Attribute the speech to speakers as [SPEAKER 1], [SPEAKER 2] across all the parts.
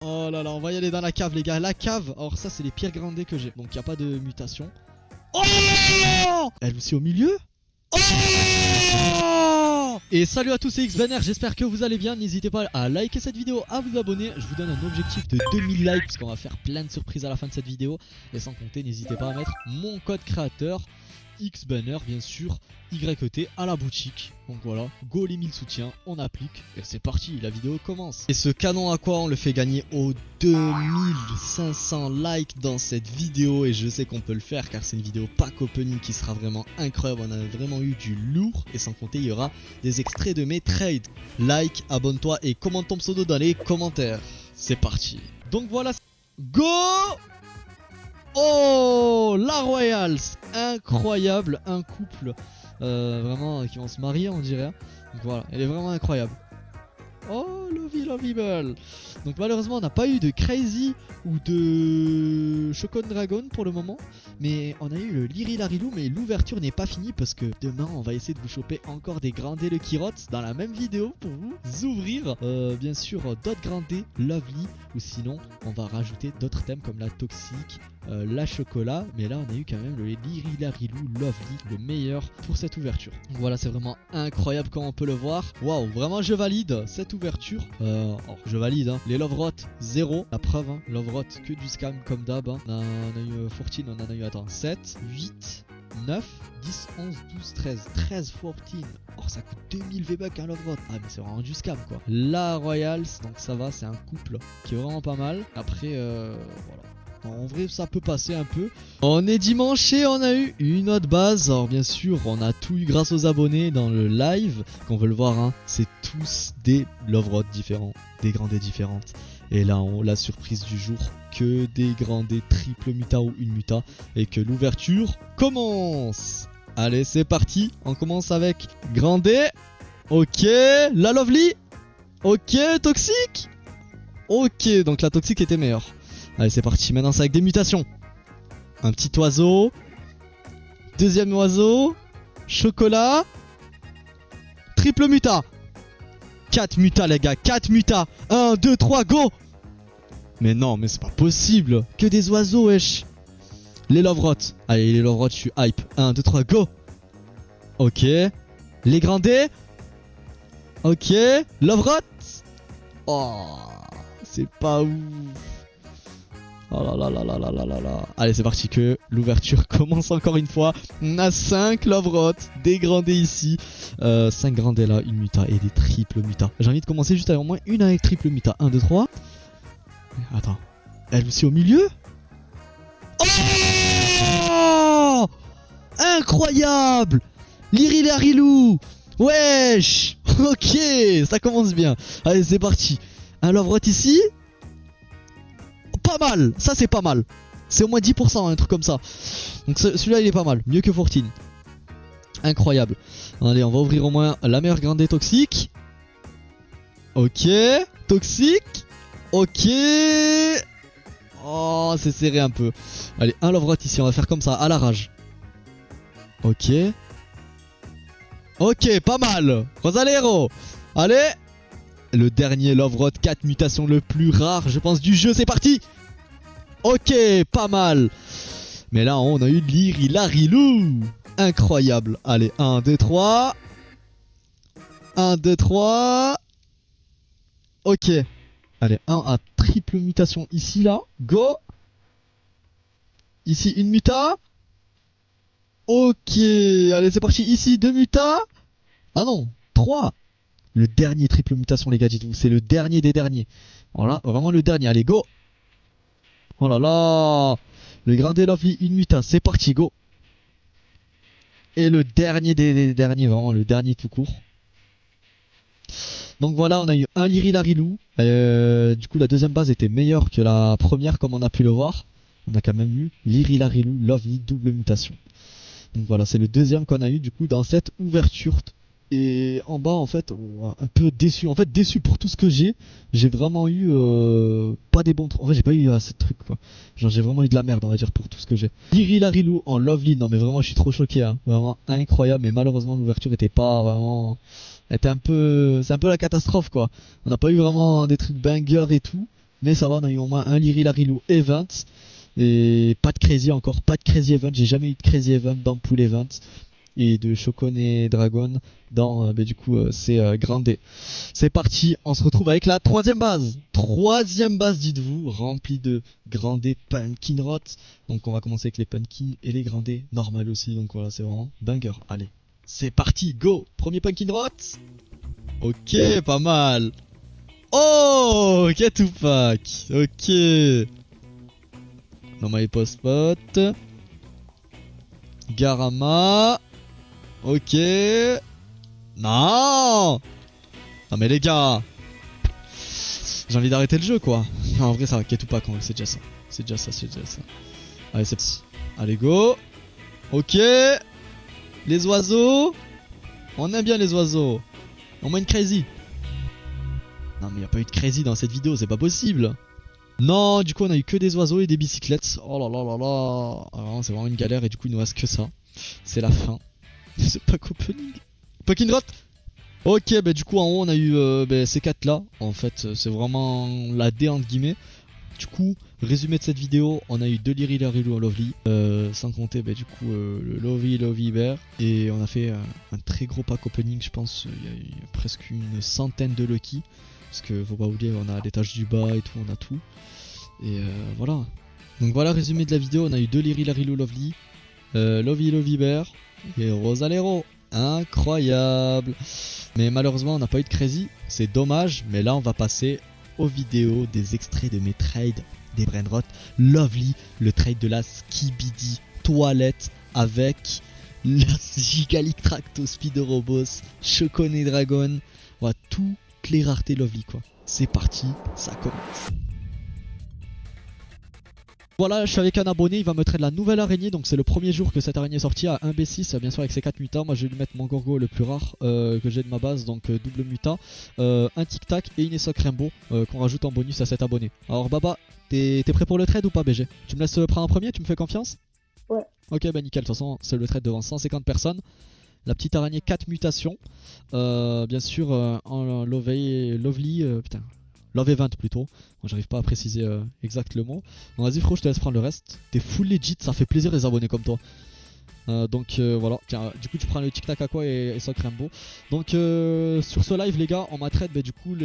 [SPEAKER 1] Oh là là, on va y aller dans la cave les gars. La cave, alors ça c'est les pires grandés que j'ai. Donc il n'y a pas de mutation. Oh, elle aussi au milieu. Oh, et salut à tous, c'est XBNR, j'espère que vous allez bien. N'hésitez pas à liker cette vidéo, à vous abonner. Je vous donne un objectif de 2000 likes parce qu'on va faire plein de surprises à la fin de cette vidéo. Et sans compter, n'hésitez pas à mettre mon code créateur XBNR bien sûr, YET à la boutique. Donc voilà, go les 1000 soutiens, on applique et c'est parti, la vidéo commence. Et ce canon à quoi on le fait gagner aux 2500 likes dans cette vidéo. Et je sais qu'on peut le faire car c'est une vidéo pack opening qui sera vraiment incroyable. On a vraiment eu du lourd et sans compter il y aura des extraits de mes trades. Like, abonne-toi et commente ton pseudo dans les commentaires. C'est parti. Donc voilà, go. Oh, la Royals, incroyable, un couple vraiment qui vont se marier on dirait. Donc voilà, elle est vraiment incroyable. Oh, Lovable. Donc malheureusement on n'a pas eu de Crazy ou de Chocon Dragon pour le moment. Mais on a eu le Liri Larilou, mais l'ouverture n'est pas finie parce que demain on va essayer de vous choper encore des grandés le Kirot dans la même vidéo pour vous ouvrir bien sûr d'autres grandés Lovely. Ou sinon on va rajouter d'autres thèmes comme la Toxique, la Chocolat. Mais là on a eu quand même le Liri Larilou Lovely, le meilleur pour cette ouverture. Donc voilà, c'est vraiment incroyable comme on peut le voir. Waouh, vraiment je valide cette ouverture. Je valide hein. Les Love Rot 0, la preuve hein. Love Rot que du scam comme d'hab hein. On a eu 14, on en a eu attends 7, 8, 9, 10, 11, 12, 13, 13, 14. Oh ça coûte 2000 V-Bucks un Love Rot. Ah mais c'est vraiment du scam quoi. La Royals, donc ça va, c'est un couple qui est vraiment pas mal. Après voilà. En vrai ça peut passer un peu. On est dimanche et on a eu une autre base. Alors bien sûr on a tout eu grâce aux abonnés dans le live. Qu'on veut le voir hein. C'est tous des Love Rod différents, des grandés différentes. Et là on la surprise du jour, que des grandés triple muta ou une muta. Et que l'ouverture commence. Allez c'est parti. On commence avec grandé. Ok, la Lovely. Ok, toxique. Ok, donc la toxique était meilleure. Allez c'est parti, maintenant c'est avec des mutations. Un petit oiseau. Deuxième oiseau. Chocolat. Triple muta. 4 mutas les gars, 4 mutas. 1, 2, 3, go. Mais non, mais c'est pas possible. Que des oiseaux wesh. Les Love Rot. Allez les Love Rot, je suis hype. 1, 2, 3, go. Ok. Les grandés. Ok. Love Rot. Oh, c'est pas ouf. Oh là là là là là là là là. Allez c'est parti que l'ouverture commence encore une fois. On a 5 Love Rot, des grandés ici, 5 grandés là, une muta et des triples muta. J'ai envie de commencer juste avec au moins une avec triple muta. 1, 2, 3. Attends, elle aussi au milieu. Oh, incroyable. Liri Larilou. Wesh. Ok, ça commence bien. Allez c'est parti. Un Love Rot ici. Pas mal, ça c'est pas mal. C'est au moins 10% un truc comme ça. Donc celui-là il est pas mal, mieux que 14. Incroyable. Allez on va ouvrir au moins la meilleure grandée toxique. Ok, toxique. Ok. Oh c'est serré un peu. Allez un Love Rot ici, on va faire comme ça, à la rage. Ok. Ok, pas mal. Rosalero. Allez. Le dernier Love Rot, 4 mutations le plus rare je pense du jeu, c'est parti. Ok, pas mal. Mais là on a eu Liri Larilou. Incroyable. Allez, 1, 2, 3. 1, 2, 3. Ok. Allez, un triple mutation ici là. Go. Ici une muta. Ok. Allez c'est parti. Ici 2 mutas. Ah non, 3. Le dernier triple mutation les gars, dites-vous. C'est le dernier des derniers. Voilà, vraiment le dernier. Allez, go. Oh là là. Le grandé Lovely, une muta. C'est parti, go. Et le dernier des derniers, vraiment le dernier tout court. Donc voilà, on a eu un Liri Larilou. Du coup, la deuxième base était meilleure que la première, comme on a pu le voir. On a quand même eu Liri Larilou, Lovely, double mutation. Donc voilà, c'est le deuxième qu'on a eu du coup dans cette ouverture. Et en bas en fait un peu déçu. En fait déçu pour tout ce que j'ai. J'ai vraiment eu pas des bons trucs. En fait j'ai pas eu assez de trucs quoi. Genre j'ai vraiment eu de la merde on va dire pour tout ce que j'ai. Liri Larilou en Lovely. Non mais vraiment je suis trop choqué hein. Vraiment incroyable. Mais malheureusement l'ouverture était pas vraiment. Elle était un peu. C'est un peu la catastrophe quoi. On n'a pas eu vraiment des trucs bangers et tout. Mais ça va, on a eu au moins un Liri Larilou event. Et pas de crazy encore, pas de crazy event. J'ai jamais eu de crazy event dans Pool Event. Et de Chocon et Dragon dans du coup c'est Grandé. C'est parti, on se retrouve avec la troisième base. Troisième base, dites-vous, remplie de Grandé Pumpkin Rot. Donc on va commencer avec les Pumpkin et les Grandé normal aussi. Donc voilà, c'est vraiment banger. Allez, c'est parti, go. Premier Pumpkin Rot. Ok, pas mal. Oh, ok, Tupac. Ok. Non, my post-pot. Garama. Ok. Non. Non mais les gars. J'ai envie d'arrêter le jeu quoi. Non, en vrai ça va, Ketupac en vrai, c'est déjà ça. C'est déjà ça, c'est déjà ça. Allez, c'est parti. Allez, go. Ok. Les oiseaux. On aime bien les oiseaux. Au moins une crazy. Non mais y a pas eu de crazy dans cette vidéo, c'est pas possible. Non, du coup on a eu que des oiseaux et des bicyclettes. Oh là là là là. Alors, c'est vraiment une galère et du coup il nous reste que ça. C'est la fin. C'est pas opening. Pumpkin Rot. Ok, bah du coup en haut on a eu ces 4 là. En fait c'est vraiment la D entre guillemets. Du coup, résumé de cette vidéo, on a eu 2 Liri Larilou Lovely, sans compter du coup le Lovey Bear. Et on a fait un très gros pack opening, je pense. Il y a eu presque une centaine de Lucky. Parce que faut pas oublier, on a l'étage du bas et tout, on a tout. Et voilà. Donc voilà, résumé de la vidéo, on a eu 2 Liri Larilou Lovely, Lovey Bear et Rosalero. Incroyable. Mais malheureusement on n'a pas eu de crazy, c'est dommage. Mais là on va passer aux vidéos des extraits de mes trades des Brainrot. Lovely, le trade de la Skibidi toilette avec la Gigalic Tracto Speedorobos, Chocon et Dragon. Voilà, toutes les raretés Lovely quoi. C'est parti, ça commence. Voilà, je suis avec un abonné, il va me trade la nouvelle araignée, donc c'est le premier jour que cette araignée est sortie à 1B6, bien sûr avec ses 4 mutas. Moi je vais lui mettre mon Gorgo le plus rare que j'ai de ma base, donc double muta, un Tic Tac et une Esoc Rainbow qu'on rajoute en bonus à cet abonné. Alors Baba, t'es prêt pour le trade ou pas BG? Tu me laisses prendre un premier, tu me fais confiance?
[SPEAKER 2] Ouais.
[SPEAKER 1] Ok, bah nickel, de toute façon c'est le trade devant 150 personnes. La petite araignée 4 mutations, bien sûr en Lovely, putain. Love Event plutôt, bon, j'arrive pas à préciser exact le mot. Bon, vas-y frérot, je te laisse prendre le reste. T'es full legit, ça fait plaisir les abonnés comme toi. Donc voilà, tiens, du coup tu prends le Tic Tac Aqua et Soc Rainbow. Donc sur ce live les gars, on m'a trade du coup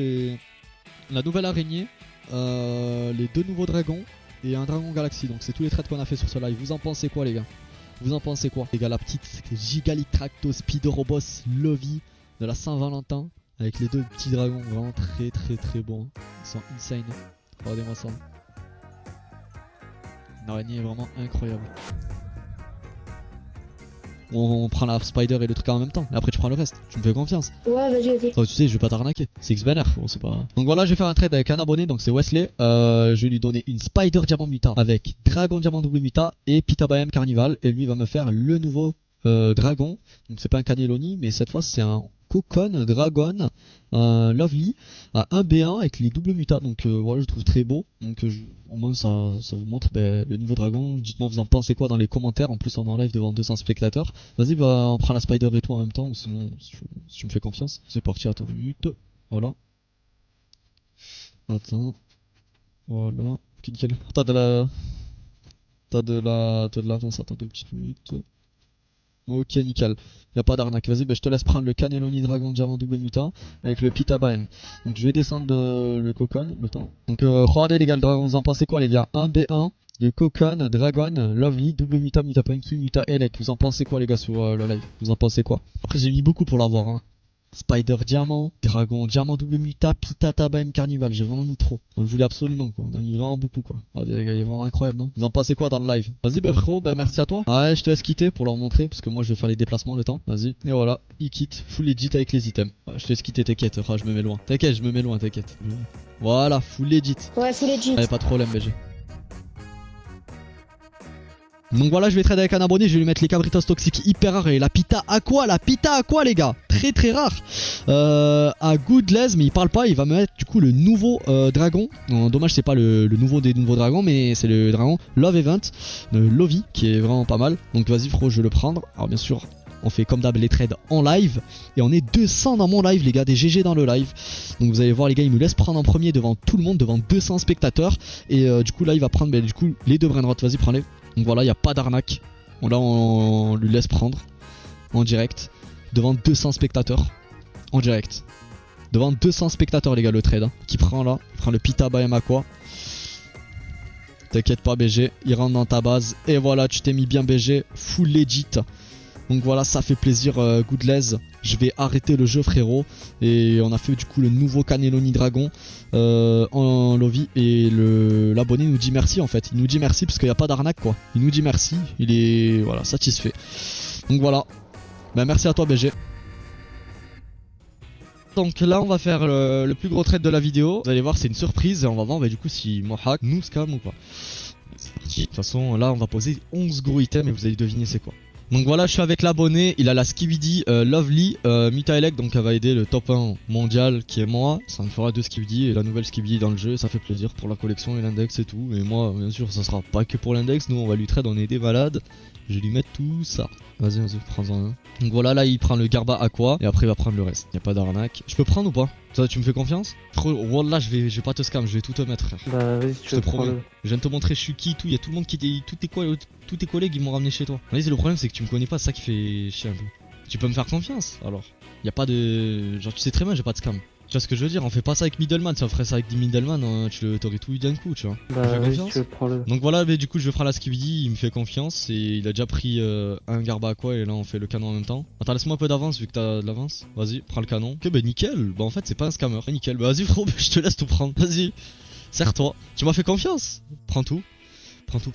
[SPEAKER 1] la nouvelle araignée, les 2 nouveaux dragons et un dragon galaxy. Donc c'est tous les trades qu'on a fait sur ce live. Vous en pensez quoi les gars? Vous en pensez quoi les gars? La petite Gigalic Tracto Speedorobos Lovey de la Saint-Valentin. Avec les 2 petits dragons, vraiment très bons. Ils sont insane. Regardez-moi ça. Une araignée vraiment incroyable. On prend la spider et le truc en même temps. Et après tu prends le reste. Tu me fais confiance.
[SPEAKER 2] Ouais, vas-y.
[SPEAKER 1] Tu sais, je vais pas t'arnaquer. C'est X-Banner. Bon, c'est pas. Donc voilà, je vais faire un trade avec un abonné. Donc c'est Wesley. Je vais lui donner une Spider Diamant Muta avec Dragon Diamant Double Muta et Pitabayam Carnival. Et lui va me faire le nouveau dragon. Donc c'est pas un Cannelloni, mais cette fois c'est un Cocon Dragon Lovely à 1B1 avec les doubles mutas. Donc voilà, je trouve très beau. Donc au moins ça vous montre le nouveau dragon. Dites-moi vous en pensez quoi dans les commentaires. En plus on est en live devant 200 spectateurs. Vas-y, bah on prend la spider et tout en même temps. Sinon si tu me fais confiance. C'est parti, attends une minute. Voilà. Attends. Voilà. Ok, nickel. T'as de la avance, attends 2 petites minutes. Ok, nickel. Y'a pas d'arnaque. Vas-y, bah, je te laisse prendre le Cannelloni Dragon Diamant Double Muta avec le Pitabayam. Donc je vais descendre le Cocon, le temps. Donc regardez les gars, le dragon, vous en pensez quoi les gars? 1B1, le Cocon, Dragon, Lovely, Double Muta, Muta Punky, Muta Elec. Vous en pensez quoi les gars sur le live? Vous en pensez quoi? Après j'ai mis beaucoup pour l'avoir hein. Spider Diamant, Dragon Diamant Double Muta, Pitabayam Carnival, j'ai vraiment mis trop. On le voulait absolument quoi, on a mis vraiment beaucoup quoi. Ah, il est vraiment incroyable non? Vous en pensez quoi dans le live? Vas-y bah frérot, bah merci à toi. Ouais, je te laisse quitter pour leur montrer parce que moi je vais faire les déplacements le temps. Vas-y, et voilà, il quitte, full legit avec les items. Ouais, je te laisse quitter, t'inquiète, je me mets loin. T'inquiète, je me mets loin, t'inquiète. Voilà, full legit.
[SPEAKER 2] Ouais, full legit.
[SPEAKER 1] Allez, pas de problème BG. Donc voilà, je vais trade avec un abonné, je vais lui mettre les Cabritos toxiques hyper rares et la Pita Aqua les gars, très rare. À Goodless, mais il parle pas, il va me mettre du coup le nouveau dragon. Non, dommage c'est pas le nouveau des nouveaux dragons, mais c'est le dragon Love Event, Lovey, qui est vraiment pas mal. Donc vas-y frérot, je vais le prendre. Alors bien sûr, On fait comme d'hab les trades en live. Et on est 200 dans mon live les gars, des GG dans le live. Donc vous allez voir les gars, il me laisse prendre en premier devant tout le monde, devant 200 spectateurs. Et du coup là il va prendre du coup les deux brainrots, vas-y prends-les. Donc voilà, il n'y a pas d'arnaque. Bon là on lui laisse prendre en direct. Devant 200 spectateurs. En direct. Devant 200 spectateurs les gars le trade. Hein. Qui prend là, il prend le Pita Bayama quoi. T'inquiète pas BG, il rentre dans ta base. Et voilà, tu t'es mis bien BG, full legit. Donc voilà, ça fait plaisir Goodlez. Je vais arrêter le jeu frérot. Et on a fait du coup le nouveau Cannelloni Dragon en lobby. Et l'abonné nous dit merci en fait. Il nous dit merci parce qu'il n'y a pas d'arnaque quoi. Il nous dit merci, il est voilà, satisfait. Donc voilà, bah, merci à toi BG. Donc là on va faire le plus gros trade de la vidéo. Vous allez voir c'est une surprise et on va voir bah, du coup si Mohawk nous scam ou pas. C'est parti. De toute façon là on va poser 11 gros items et vous allez deviner c'est quoi. Donc voilà je suis avec l'abonné, il a la Skibidi Lovely Mitaelec, donc elle va aider le top 1 mondial qui est moi. Ça me fera 2 Skibidi et la nouvelle Skibidi dans le jeu, ça fait plaisir pour la collection et l'index et tout. Et moi bien sûr ça sera pas que pour l'index, nous on va lui trade, on est des malades. Je vais lui mettre tout ça. Vas-y, prends-en un. Donc voilà, là il prend le Garba Aqua et après il va prendre le reste. Y a pas d'arnaque. Je peux prendre ou pas? Ça, tu me fais confiance? Wallah, je vais pas te scam, je vais tout te mettre, frère.
[SPEAKER 2] Bah vas-y,
[SPEAKER 1] je te promets. Je viens de te montrer je suis qui, tout. Y a tout le monde qui était. Tous tes collègues ils m'ont ramené chez toi. Vas-y, le problème c'est que tu me connais pas, c'est ça qui fait chier un peu. Tu peux me faire confiance alors. Y a pas de. Genre, tu sais très bien, j'ai pas de scam. Tu vois ce que je veux dire? On fait pas ça avec Middleman, si on ferait ça avec des Middleman, hein, t'aurais tout eu d'un coup, tu vois.
[SPEAKER 2] Bah vas-y, prends-le.
[SPEAKER 1] Donc voilà, mais du coup je vais faire la Skibidi, il me fait confiance et il a déjà pris un Garba à quoi et là on fait le canon en même temps. Attends, laisse-moi un peu d'avance vu que t'as de l'avance. Vas-y, prends le canon. Ok, bah nickel, bah en fait c'est pas un scammer. Nickel, bah vas-y frérot, je te laisse tout prendre. Vas-y, serre-toi. Tu m'as fait confiance. Prends tout. Prends tout.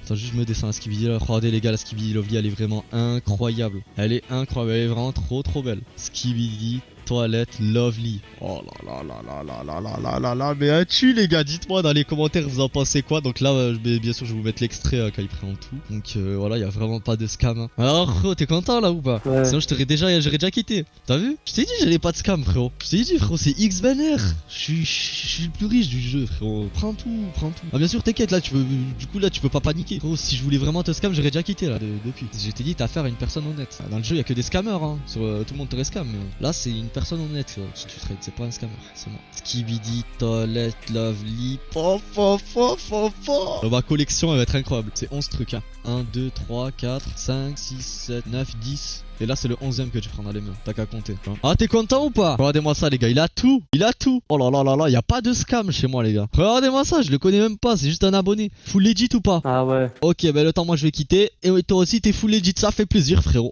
[SPEAKER 1] Attends, juste je me descends la Skibidi là. Regardez les gars, la Skibidi Lovely elle est vraiment incroyable. Elle est incroyable, elle est vraiment trop belle. Skibidi Toilette Lovely. Oh là, mais as-tu les gars, dites-moi dans les commentaires vous en pensez quoi. Donc là bien sûr je vais vous mettre l'extrait quand il prend tout. Donc voilà, il y a vraiment pas de scam hein. Alors frérot, t'es content là ou pas? Ouais. Sinon j'aurais déjà quitté. T'as vu? Je t'ai dit j'avais pas de scam frérot. Je t'ai dit frérot, c'est X Banner. Je suis le plus riche du jeu frérot. Prends tout. Ah bien sûr t'inquiète là, du coup là tu peux pas paniquer frérot. Si je voulais vraiment te scam j'aurais déjà quitté là depuis. Je t'ai dit t'as affaire à une personne honnête. Dans le jeu il y a que des scammers hein. Sur, tout le monde te scam. Mais là c'est une personne honnête si tu trades, c'est pas un scammer, c'est moi. Skibidi Toilette Lovely. Ma collection elle va être incroyable. C'est 11 trucs hein. 1, 2, 3, 4, 5, 6, 7, 9, 10. Et là c'est le 11ème que tu prends dans les mains. T'as qu'à compter hein. Ah t'es content ou pas? Regardez-moi ça les gars, il a tout. Oh là, y a pas de scam chez moi les gars. Regardez-moi ça, je le connais même pas, c'est juste un abonné. Full legit ou pas?
[SPEAKER 2] Ah ouais.
[SPEAKER 1] Ok, bah le temps moi je vais quitter. Et toi aussi t'es full legit, ça fait plaisir frérot.